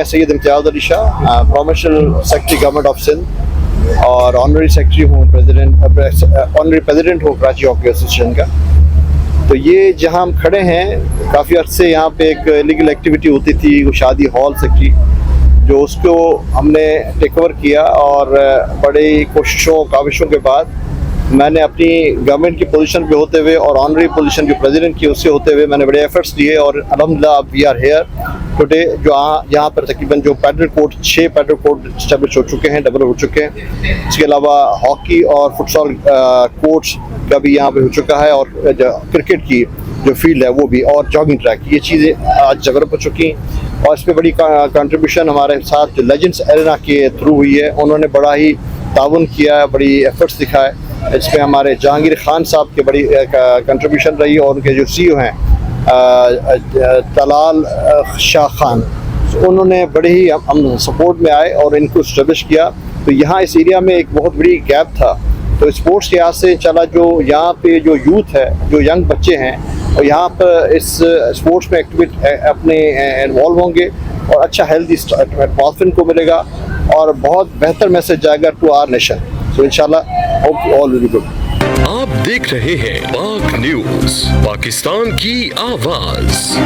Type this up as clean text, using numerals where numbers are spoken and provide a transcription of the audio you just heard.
Syed Imtiaz Ali Shah promotional secretary government of Sindh اور honorary secretary ہوں honorary president ہوں کراچی ہاکی ایسوسیشن کا. تو یہ جہاں ہم کھڑے ہیں کافی عرصے یہاں پہ ایک لیگل ایکٹیویٹی ہوتی تھی, وہ شادی ہال سے تھی, جو اس کو ہم نے ٹیک اوور کیا, اور بڑی کوششوں کاوشوں کے بعد میں نے اپنی گورنمنٹ کی پوزیشن پہ ہوتے ہوئے اور آنری پوزیشن جو پریزیڈنٹ کی اس سے ہوتے ہوئے میں نے بڑے ایفرٹس دیے, اور الحمدللہ اب وی آر ہیئر ٹوڈے. جو یہاں پر تقریباً جو padel court 6 padel court establish ہو چکے ہیں, ڈیولپ ہو چکے ہیں. اس کے علاوہ ہاکی اور فٹسال کورٹس کا بھی یہاں پہ ہو چکا ہے, اور کرکٹ کی جو فیلڈ ہے وہ بھی, اور جاگنگ ٹریک, یہ چیزیں آج ڈیولپ ہو چکی ہیں. اور اس پہ بڑی کنٹریبیوشن ہمارے ساتھ جو لیجنڈس ایرینا کے تھرو ہوئی ہے, انہوں نے بڑا ہی تعاون کیا ہے, بڑی ایفرٹس دکھائے. اس میں ہمارے جہانگیر خان صاحب کی بڑی کنٹریبیوشن رہی, اور ان کے جو سی او ہیں طلال شاہ خان, انہوں نے بڑے ہی ہم سپورٹ میں آئے اور ان کو اسٹیبلش کیا. تو یہاں اس ایریا میں ایک بہت بڑی گیپ تھا, تو اسپورٹس کے ہاتھ سے چلا. جو یہاں پہ جو یوتھ ہے, جو ینگ بچے ہیں, اور یہاں پر اس اسپورٹس میں اپنے انوالو ہوں گے, اور اچھا ہیلدی ایٹماسفیئر کو ملے گا, اور بہت بہتر میسج جائے گا ٹو آر نیشن. سو انشاءاللہ hope you all will be good. آپ دیکھ رہے ہیں پاک نیوز, پاکستان کی آواز.